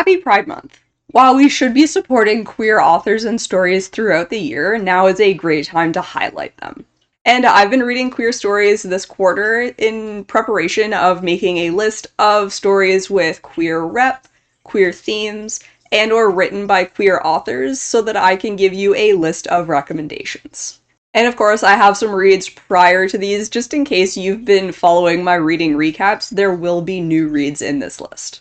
Happy Pride Month! While we should be supporting queer authors and stories throughout the year, now is a great time to highlight them. And I've been reading queer stories this quarter in preparation of making a list of stories with queer rep, queer themes, and or written by queer authors so that I can give you a list of recommendations. And of course, I have some reads prior to these, just in case you've been following my reading recaps, there will be new reads in this list.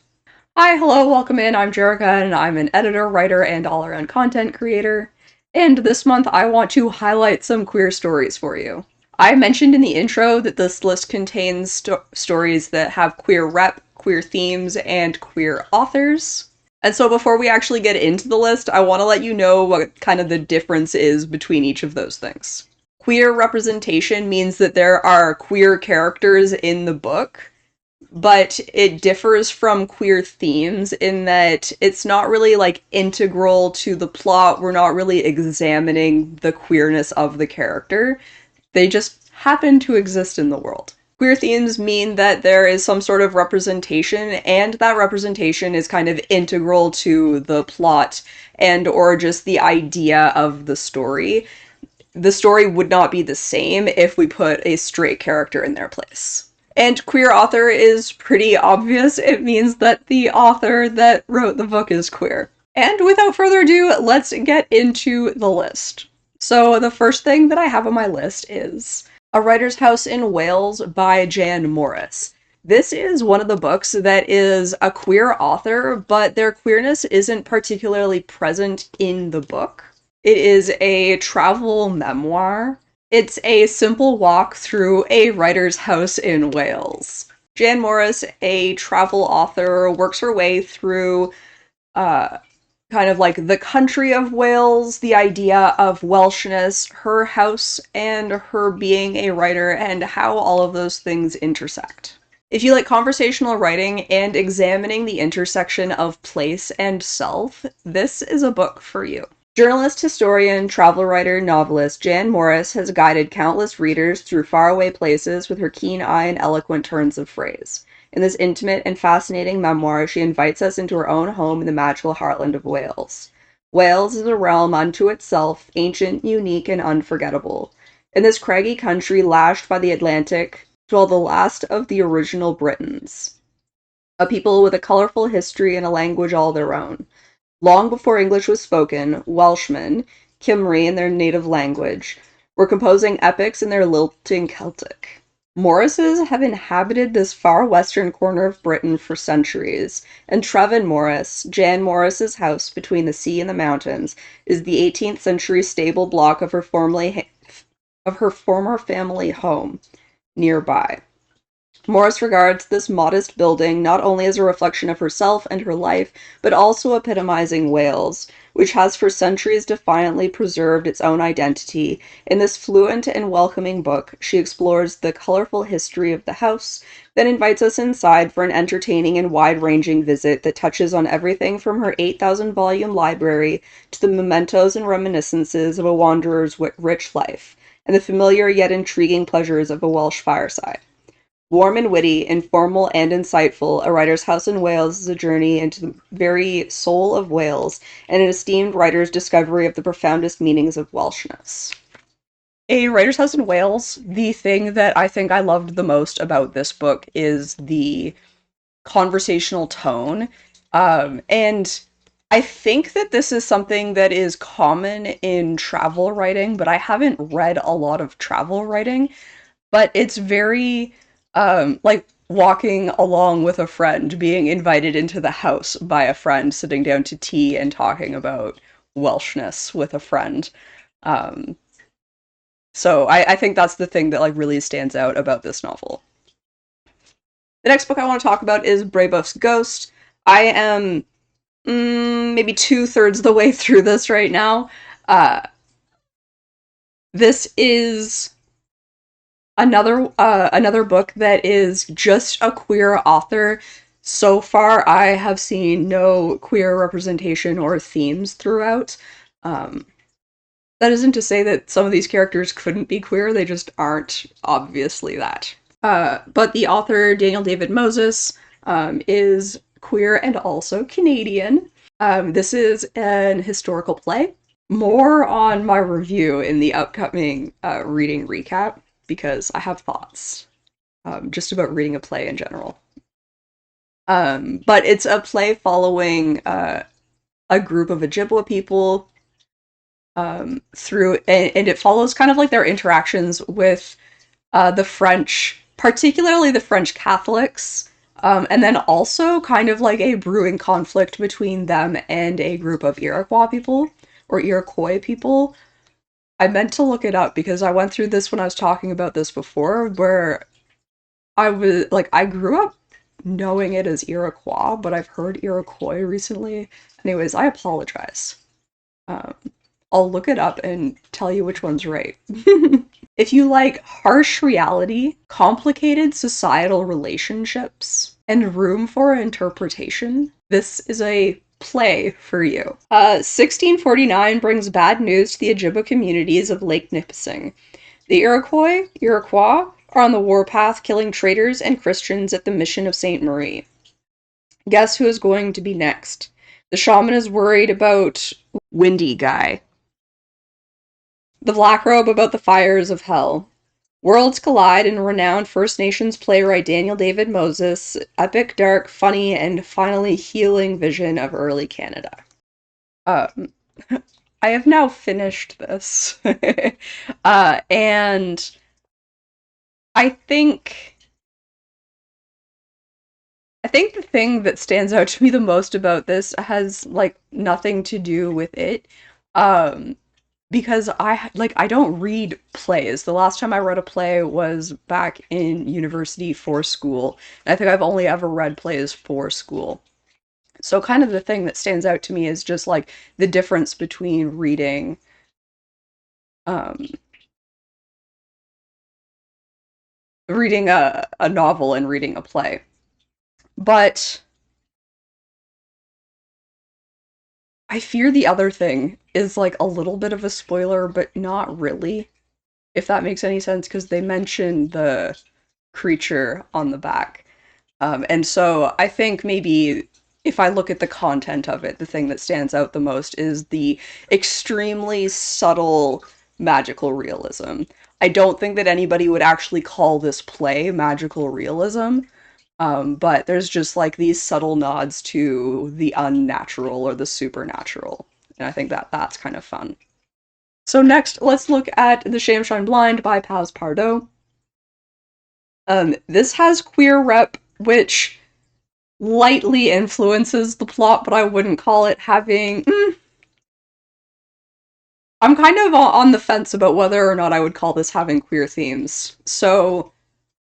Hi, hello, welcome in, I'm Jerica, and I'm an editor, writer, and all-around content creator. And this month I want to highlight some queer stories for you. I mentioned in the intro that this list contains stories that have queer rep, queer themes, and queer authors. And so before we actually get into the list, I want to let you know what kind of the difference is between each of those things. Queer representation means that there are queer characters in the book, but it differs from queer themes in that it's not really like integral to the plot. We're not really examining the queerness of the character. They just happen to exist in the world. Queer themes mean that there is some sort of representation, and that representation is kind of integral to the plot and or just the idea of the story. The story would not be the same if we put a straight character in their place. And queer author is pretty obvious. It means that the author that wrote the book is queer. And without further ado, let's get into the list. So the first thing that I have on my list is A Writer's House in Wales by Jan Morris. This is one of the books that is a queer author, but their queerness isn't particularly present in the book. It is a travel memoir. It's a simple walk through a writer's house in Wales. Jan Morris, a travel author, works her way through kind of like the country of Wales, the idea of Welshness, her house, and her being a writer, and how all of those things intersect. If you like conversational writing and examining the intersection of place and self, this is a book for you. Journalist, historian, travel writer, novelist Jan Morris has guided countless readers through faraway places with her keen eye and eloquent turns of phrase. In this intimate and fascinating memoir, she invites us into her own home in the magical heartland of Wales. Wales is a realm unto itself, ancient, unique, and unforgettable. In this craggy country lashed by the Atlantic dwell the last of the original Britons, a people with a colorful history and a language all their own. Long before English was spoken, Welshmen, Cymry in their native language, were composing epics in their lilting Celtic. Morrises have inhabited this far western corner of Britain for centuries, and Trevin Morris, Jan Morris's house between the sea and the mountains, is the 18th century stable block of her former family home nearby. Morris regards this modest building not only as a reflection of herself and her life, but also epitomizing Wales, which has for centuries defiantly preserved its own identity. In this fluent and welcoming book, she explores the colorful history of the house, then invites us inside for an entertaining and wide-ranging visit that touches on everything from her 8,000-volume library to the mementos and reminiscences of a wanderer's rich life, and the familiar yet intriguing pleasures of a Welsh fireside. Warm and witty, informal and insightful, A Writer's House in Wales is a journey into the very soul of Wales and an esteemed writer's discovery of the profoundest meanings of Welshness. A Writer's House in Wales, the thing that I think I loved the most about this book is the conversational tone. And I think that this is something that is common in travel writing, but I haven't read a lot of travel writing. But it's very like walking along with a friend, being invited into the house by a friend, sitting down to tea and talking about Welshness with a friend. So I think that's the thing that like really stands out about this novel. The next book I want to talk about is Brebeuf's Ghost. I am maybe 2/3 of the way through this right now. This is another book that is just a queer author. So far, I have seen no queer representation or themes throughout. That isn't to say that some of these characters couldn't be queer, they just aren't obviously that. But the author, Daniel David Moses, is queer and also Canadian. This is an historical play. More on my review in the upcoming reading recap, because I have thoughts just about reading a play in general. But it's a play following a group of Ojibwa people through, and it follows kind of like their interactions with the French, particularly the French Catholics, and then also kind of like a brewing conflict between them and a group of Iroquois people, or Iroquois people. I meant to look it up because I went through this when I was talking about this before, where I was like, I grew up knowing it as Iroquois, but I've heard Iroquois recently. Anyways, I apologize. Um, I'll look it up and tell you which one's right. If you like harsh reality, complicated societal relationships, and room for interpretation, this is a play for you. 1649 brings bad news to the Ojibwa communities of Lake Nipissing. The Iroquois are on the warpath, killing traders and Christians at the mission of Sainte Marie. Guess who is going to be next? The shaman is worried about Windy Guy. The Black Robe about the fires of hell. Worlds collide in renowned First Nations playwright Daniel David Moses' epic, dark, funny, and finally healing vision of early Canada. I have now finished this. And I think the thing that stands out to me the most about this has like nothing to do with it. Because I don't read plays. The last time I read a play was back in university for school. And I think I've only ever read plays for school. So kind of the thing that stands out to me is just like the difference between um reading a novel and reading a play. But I fear the other thing is like a little bit of a spoiler, but not really, if that makes any sense, because they mention the creature on the back. And so I think maybe if I look at the content of it, the thing that stands out the most is the extremely subtle magical realism. I don't think that anybody would actually call this play magical realism, but there's just like these subtle nods to the unnatural or the supernatural. And I think that that's kind of fun. So next, let's look at The Shamshine Blind by Paz Pardo. This has queer rep, which lightly influences the plot, but I wouldn't call it having... I'm kind of on the fence about whether or not I would call this having queer themes. So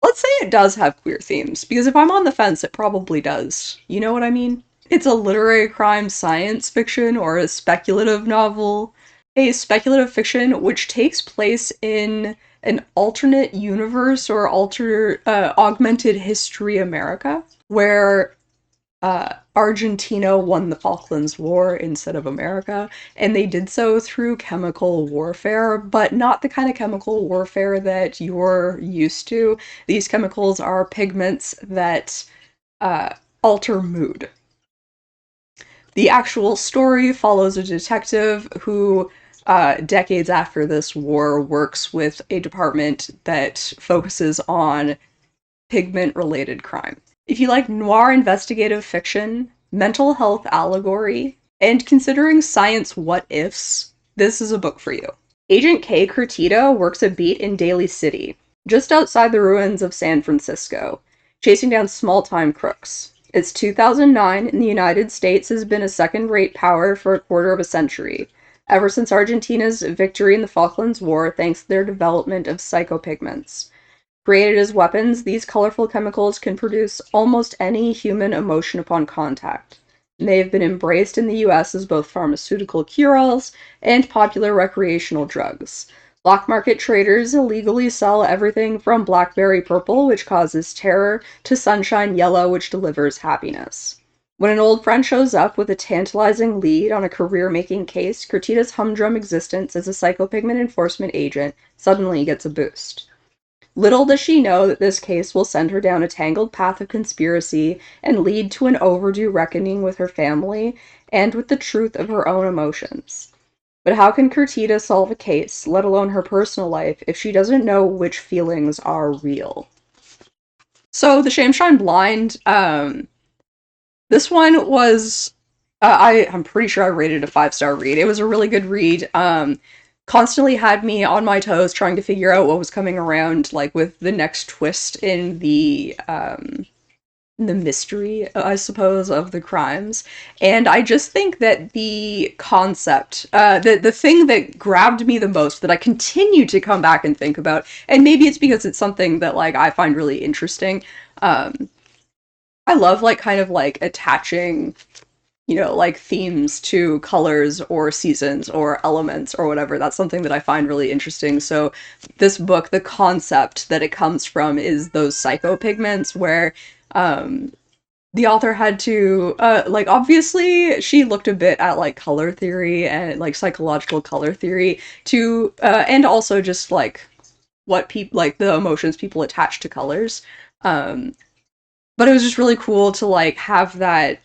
let's say it does have queer themes, because if I'm on the fence, it probably does. You know what I mean? It's a literary crime science fiction or a speculative novel. A speculative fiction which takes place in an alternate universe or augmented history America, where Argentina won the Falklands War instead of America, and they did so through chemical warfare, but not the kind of chemical warfare that you're used to. These chemicals are pigments that alter mood. The actual story follows a detective who, decades after this war, works with a department that focuses on pigment-related crime. If you like noir investigative fiction, mental health allegory, and considering science what-ifs, this is a book for you. Agent K. Curtida works a beat in Daly City, just outside the ruins of San Francisco, chasing down small-time crooks. It's 2009, and the United States has been a second-rate power for a quarter of a century, ever since Argentina's victory in the Falklands War thanks to their development of psychopigments. Created as weapons, these colorful chemicals can produce almost any human emotion upon contact. And they have been embraced in the US as both pharmaceutical cure-alls and popular recreational drugs. Black market traders illegally sell everything from blackberry purple, which causes terror, to sunshine yellow, which delivers happiness. When an old friend shows up with a tantalizing lead on a career-making case, Curtida's humdrum existence as a psychopigment enforcement agent suddenly gets a boost. Little does she know that this case will send her down a tangled path of conspiracy and lead to an overdue reckoning with her family and with the truth of her own emotions. But how can Curtida solve a case, let alone her personal life, if she doesn't know which feelings are real? So the Shamshine Blind, this one was I'm pretty sure I rated a 5-star read. It was a really good read. Constantly had me on my toes trying to figure out what was coming around, like with the next twist in the mystery, I suppose, of the crimes. And I just think that the concept, the thing that grabbed me the most, that I continue to come back and think about, and maybe it's because it's something that like I find really interesting. I love like kind of like attaching, like themes to colors or seasons or elements or whatever. That's something that I find really interesting. So this book, the concept that it comes from is those psychopigments where the author had to like obviously she looked a bit at like color theory and like psychological color theory to and also just like what people like the emotions people attach to colors. Um but it was just really cool to like have that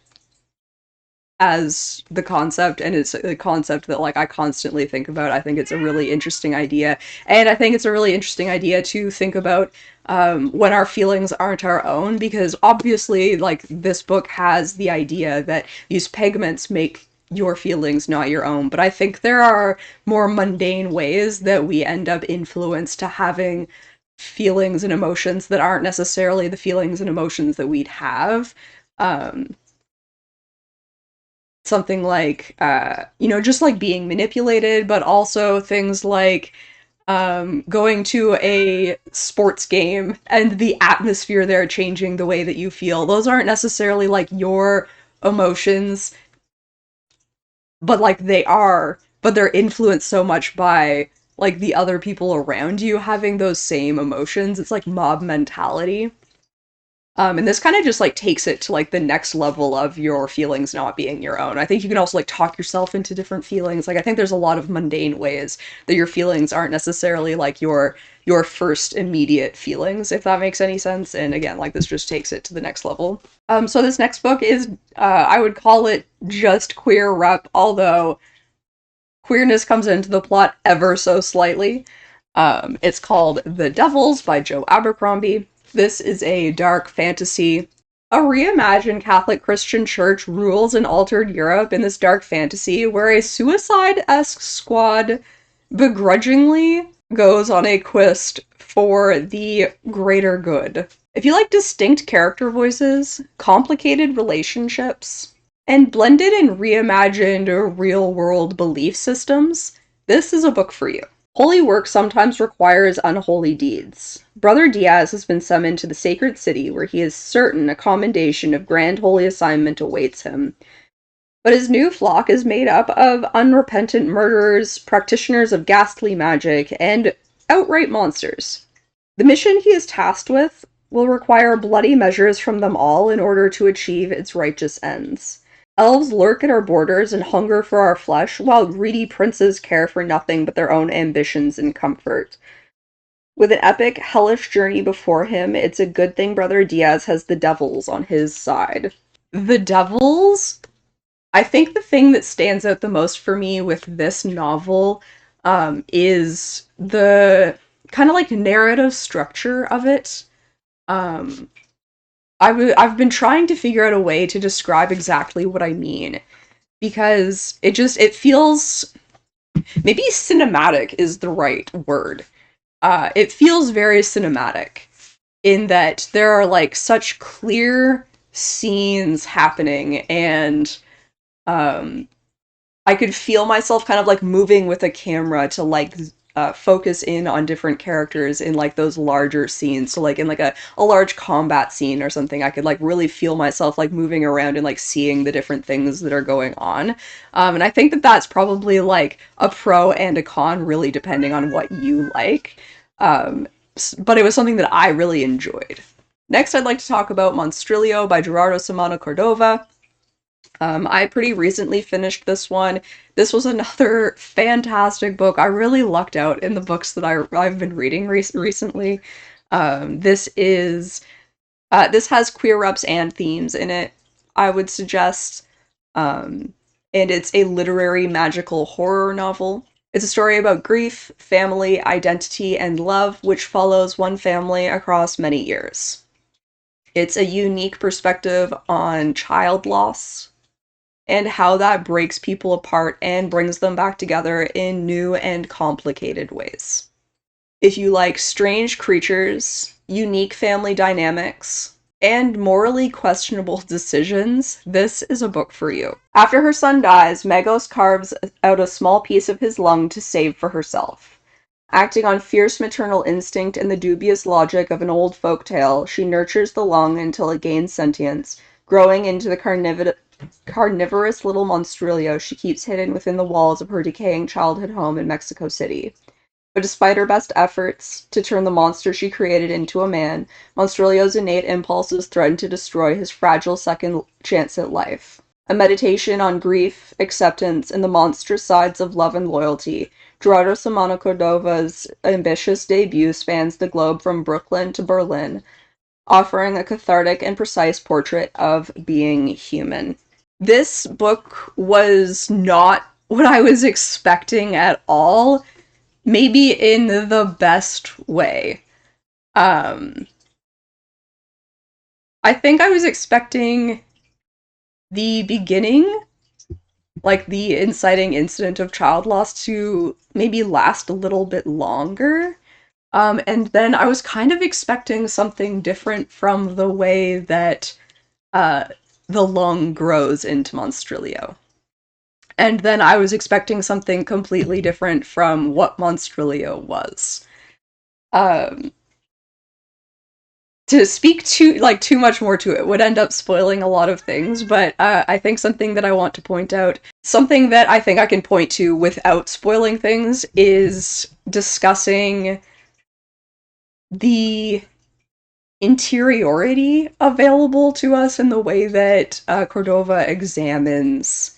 as the concept, and it's a concept that like I constantly think about. I think it's a really interesting idea, and I think it's a really interesting idea to think about when our feelings aren't our own, because obviously like this book has the idea that these pigments make your feelings not your own, but I think there are more mundane ways that we end up influenced to having feelings and emotions that aren't necessarily the feelings and emotions that we'd have. um Something like just like being manipulated, but also things like going to a sports game and the atmosphere there changing the way that you feel. Those aren't necessarily like your emotions, but like but they're influenced so much by like the other people around you having those same emotions. It's like mob mentality. And this kind of just like takes it to like the next level of your feelings not being your own. I think you can also like talk yourself into different feelings. Like I think there's a lot of mundane ways that your feelings aren't necessarily like your first immediate feelings, if that makes any sense. And again, like this just takes it to the next level. So this next book is I would call it just queer rep, although queerness comes into the plot ever so slightly. It's called The Devils by Joe Abercrombie. This is a dark fantasy. A reimagined Catholic Christian church rules an altered Europe in this dark fantasy where a suicide-esque squad begrudgingly goes on a quest for the greater good. If you like distinct character voices, complicated relationships, and blended and reimagined real-world belief systems, this is a book for you. Holy work sometimes requires unholy deeds. Brother Diaz has been summoned to the sacred city where he is certain a commendation of grand holy assignment awaits him. But his new flock is made up of unrepentant murderers, practitioners of ghastly magic, and outright monsters. The mission he is tasked with will require bloody measures from them all in order to achieve its righteous ends. Elves lurk at our borders and hunger for our flesh, while greedy princes care for nothing but their own ambitions and comfort. With an epic, hellish journey before him, it's a good thing Brother Diaz has the devils on his side. The devils? I think the thing that stands out the most for me with this novel is the kind of like narrative structure of it. Um, I've been trying to figure out a way to describe exactly what I mean, because it feels, maybe cinematic is the right word. It feels very cinematic in that there are like such clear scenes happening, and I could feel myself kind of like moving with a camera to like focus in on different characters in like those larger scenes. So like in like a large combat scene or something, I could like really feel myself like moving around and like seeing the different things that are going on. And I think that that's probably like a pro and a con, really depending on what you like. But it was something that I really enjoyed. Next, I'd like to talk about Monstrilio by Gerardo Samano Cordova. I pretty recently finished this one. This was another fantastic book. I really lucked out in the books that I've been reading recently. This has queer reps and themes in it, I would suggest. And it's a literary magical horror novel. It's a story about grief, family, identity, and love, which follows one family across many years. It's a unique perspective on child loss and how that breaks people apart and brings them back together in new and complicated ways. If you like strange creatures, unique family dynamics, and morally questionable decisions, this is a book for you. After her son dies, Megos carves out a small piece of his lung to save for herself. Acting on fierce maternal instinct and the dubious logic of an old folk tale, she nurtures the lung until it gains sentience, growing into the carnivorous little Monstrilio she keeps hidden within the walls of her decaying childhood home in Mexico City. But despite her best efforts to turn the monster she created into a man, Monstrilio's innate impulses threaten to destroy his fragile second chance at life. A meditation on grief, acceptance, and the monstrous sides of love and loyalty, Gerardo Samano Cordova's ambitious debut spans the globe from Brooklyn to Berlin, offering a cathartic and precise portrait of being human. This book was not what I was expecting at all. Maybe in the best way. I think I was expecting the beginning, like the inciting incident of child loss, to maybe last a little bit longer. And then I was kind of expecting something different from the way that the lung grows into Monstrilio. And then I was expecting something completely different from what Monstrilio was. To speak too much more to it would end up spoiling a lot of things, but I think something that I want to point out, something that I think I can point to without spoiling things, is discussing the interiority available to us in the way that Cordova examines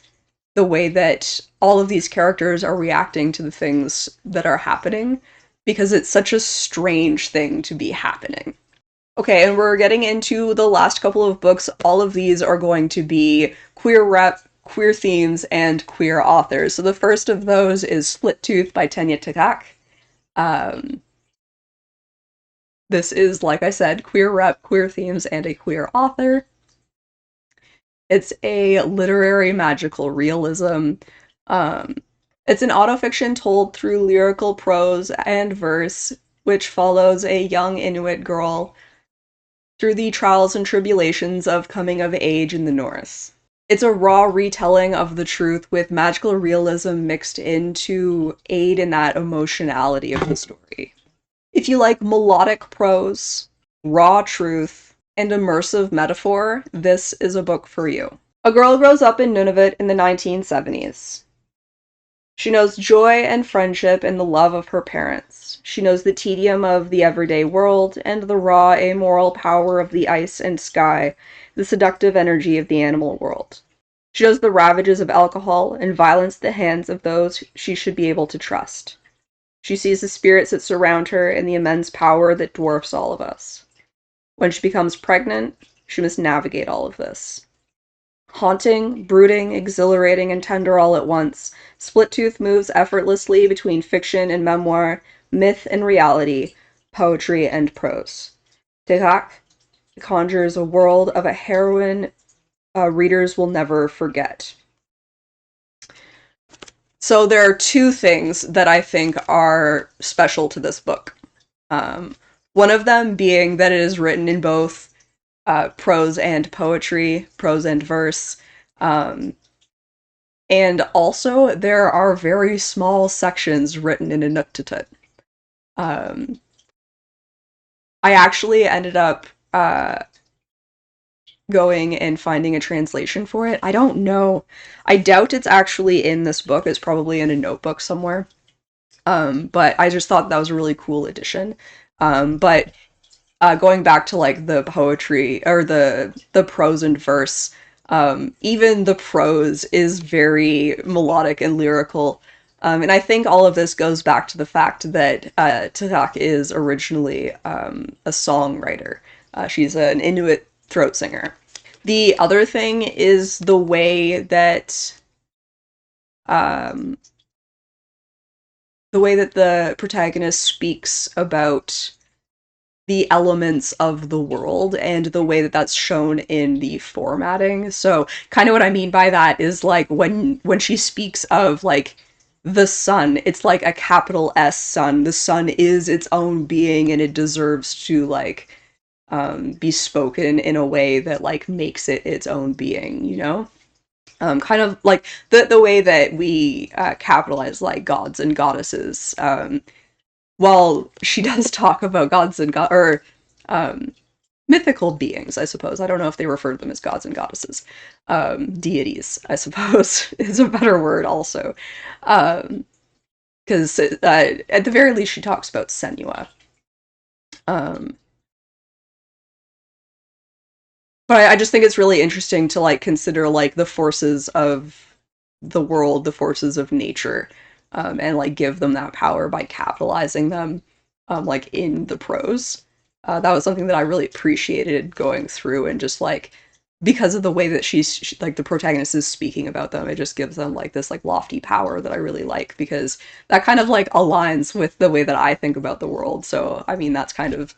the way that all of these characters are reacting to the things that are happening, because it's such a strange thing to be happening. Okay, and we're getting into the last couple of books. All of these are going to be queer rep, queer themes, and queer authors. So the first of those is Split Tooth by Tanya Tagaq. This is, like I said, queer rep, queer themes, and a queer author. It's a literary magical realism. It's an autofiction told through lyrical prose and verse, which follows a young Inuit girl through the trials and tribulations of coming of age in the North. It's a raw retelling of the truth with magical realism mixed in to aid in that emotionality of the story. If you like melodic prose, raw truth, and immersive metaphor, this is a book for you. A girl grows up in Nunavut in the 1970s. She knows joy and friendship and the love of her parents. She knows the tedium of the everyday world and the raw, amoral power of the ice and sky, the seductive energy of the animal world. She knows the ravages of alcohol and violence at the hands of those she should be able to trust. She sees the spirits that surround her and the immense power that dwarfs all of us. When she becomes pregnant, she must navigate all of this. Haunting, brooding, exhilarating, and tender all at once, Split Tooth moves effortlessly between fiction and memoir, myth and reality, poetry and prose. Tagaq conjures a world of a heroine readers will never forget. So there are two things that I think are special to this book. One of them being that it is written in both prose and poetry, prose and verse. And also, there are very small sections written in Inuktitut. I actually ended up going and finding a translation for it. I don't know. I doubt it's actually in this book. It's probably in a notebook somewhere. But I just thought that was a really cool addition. But going back to like the poetry or the prose and verse, even the prose is very melodic and lyrical. And I think all of this goes back to the fact that Tagaq is originally a songwriter. She's an Inuit throat singer. The other thing is um, the way that the protagonist speaks about the elements of the world and the way that that's shown in the formatting. So kind of what I mean by that is like when she speaks of like the sun, it's like a capital S sun. The sun is its own being and it deserves to like be spoken in a way that like makes it its own being, you know? Kind of like the way that we capitalize like gods and goddesses. While she does talk about gods and or um, mythical beings, I suppose. I don't know if they refer to them as gods and goddesses. Deities, I suppose, is a better word also. Because at the very least, she talks about Senua. Um, but I just think it's really interesting to like consider like the forces of the world, the forces of nature, and like give them that power by capitalizing them, like in the prose. That was something that I really appreciated going through, and just like because of the way that like the protagonist is speaking about them, it just gives them like this like lofty power that I really like, because that kind of like aligns with the way that I think about the world. So I mean that's kind of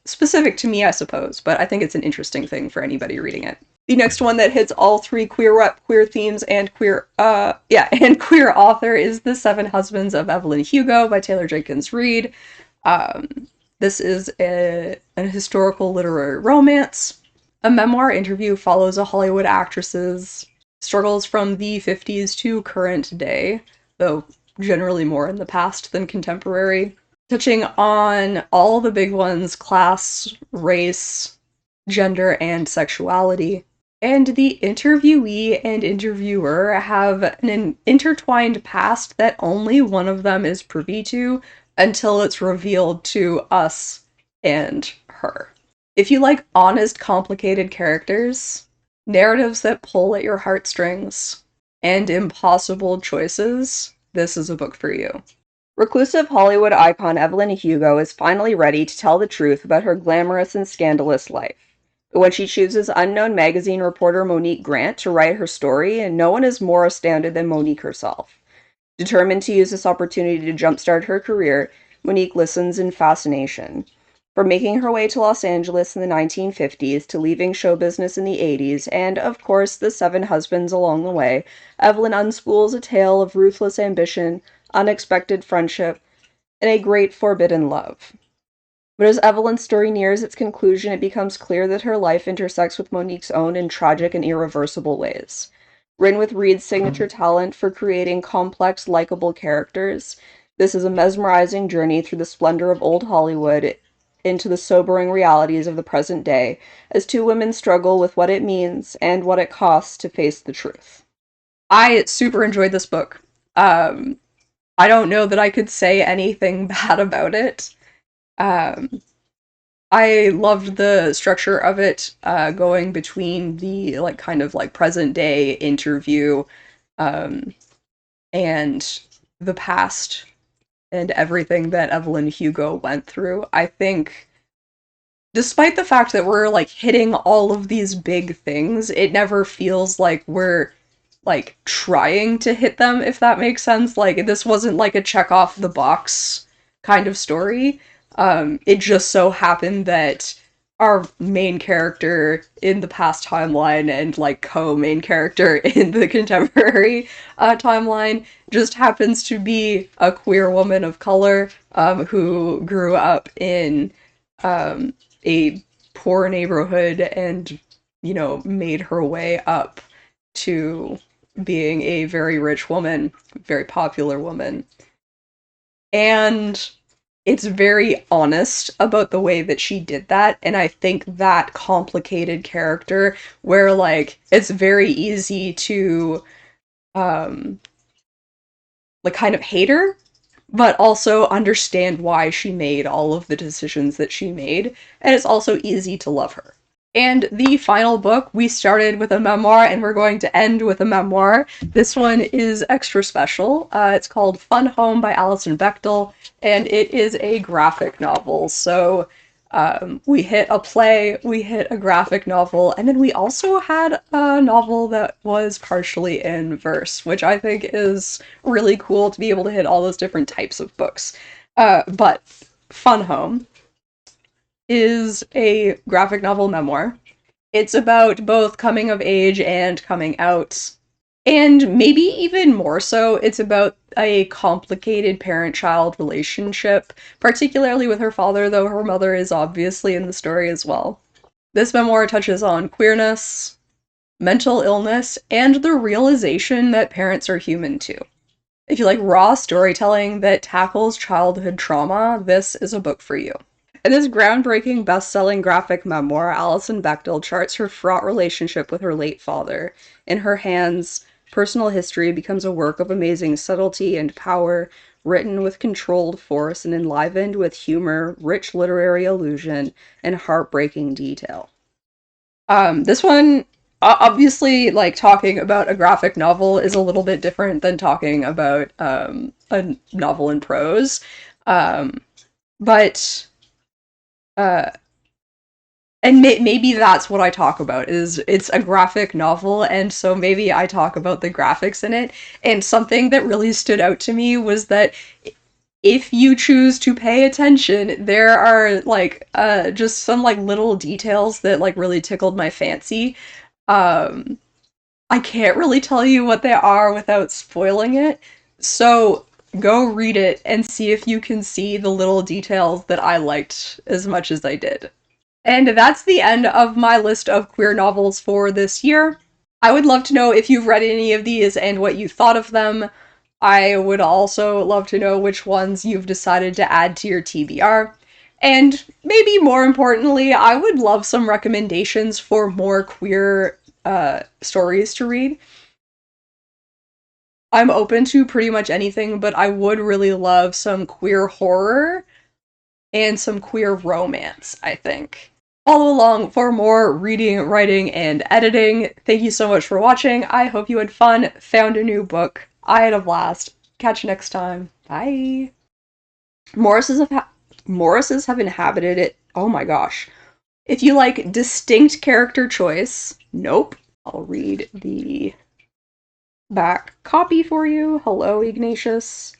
specific to me, I suppose, but I think it's an interesting thing for anybody reading it. The next one that hits all three queer rep, queer themes, and and queer author is The Seven Husbands of Evelyn Hugo by Taylor Jenkins Reid. Um, this is an historical literary romance. A memoir interview follows a Hollywood actress's struggles from the 50s to current day, though generally more in the past than contemporary, touching on all the big ones: class, race, gender, and sexuality. And the interviewee and interviewer have an intertwined past that only one of them is privy to until it's revealed to us and her. If you like honest, complicated characters, narratives that pull at your heartstrings, and impossible choices, this is a book for you. Reclusive Hollywood icon Evelyn Hugo is finally ready to tell the truth about her glamorous and scandalous life. But when she chooses unknown magazine reporter Monique Grant to write her story, and no one is more astounded than Monique herself. Determined to use this opportunity to jumpstart her career, Monique listens in fascination. From making her way to Los Angeles in the 1950s to leaving show business in the 80s, and, of course, the seven husbands along the way, Evelyn unspools a tale of ruthless ambition, unexpected friendship, and a great forbidden love. But as Evelyn's story nears its conclusion, it becomes clear that her life intersects with Monique's own in tragic and irreversible ways. Written with Reid's signature talent for creating complex, likable characters, this is a mesmerizing journey through the splendor of old Hollywood into the sobering realities of the present day, as two women struggle with what it means and what it costs to face the truth. I super enjoyed this book. I don't know that I could say anything bad about it. Um, I loved the structure of it, going between the like kind of like present day interview, um, and the past and everything that Evelyn Hugo went through. I think, despite the fact that we're like hitting all of these big things, it never feels like we're like trying to hit them, if that makes sense. Like this wasn't like a check off the box kind of story. It just so happened that our main character in the past timeline and like co-main character in the contemporary timeline just happens to be a queer woman of color, who grew up in a poor neighborhood and, you know, made her way up to being a very rich woman, very popular woman. And it's very honest about the way that she did that, and I think that complicated character where like it's very easy to um like kind of hate her, but also understand why she made all of the decisions that she made, and it's also easy to love her. And the final book, we started with a memoir and we're going to end with a memoir. This one is extra special. It's called Fun Home by Alison Bechdel, and it is a graphic novel. So we hit a play, we hit a graphic novel, and then we also had a novel that was partially in verse, which I think is really cool to be able to hit all those different types of books. But Fun Home is a graphic novel memoir. It's about both coming of age and coming out. And maybe even more so, it's about a complicated parent child relationship, particularly with her father, though her mother is obviously in the story as well. This memoir touches on queerness, mental illness, and the realization that parents are human too. If you like raw storytelling that tackles childhood trauma, this is a book for you. In this groundbreaking, best-selling graphic memoir, Alison Bechdel charts her fraught relationship with her late father. In her hands, personal history becomes a work of amazing subtlety and power, written with controlled force and enlivened with humor, rich literary allusion, and heartbreaking detail. This one, obviously, like, talking about a graphic novel is a little bit different than talking about a novel in prose. But uh, and maybe that's what I talk about, is it's a graphic novel, and so maybe I talk about the graphics in it. And something that really stood out to me was that if you choose to pay attention, there are like just some like little details that like really tickled my fancy. um I can't really tell you what they are without spoiling it, so go read it and see if you can see the little details that I liked as much as I did. And that's the end of my list of queer novels for this year. I would love to know if you've read any of these and what you thought of them. I would also love to know which ones you've decided to add to your TBR. And maybe more importantly, I would love some recommendations for more queer stories to read. I'm open to pretty much anything, but I would really love some queer horror and some queer romance, I think. Follow along for more reading, writing, and editing. Thank you so much for watching. I hope you had fun, found a new book. I had a blast. Catch you next time. Bye. Morrises have inhabited it. Oh my gosh. If you like distinct character choice, nope. I'll read the back copy for you. Hello, Ignatius.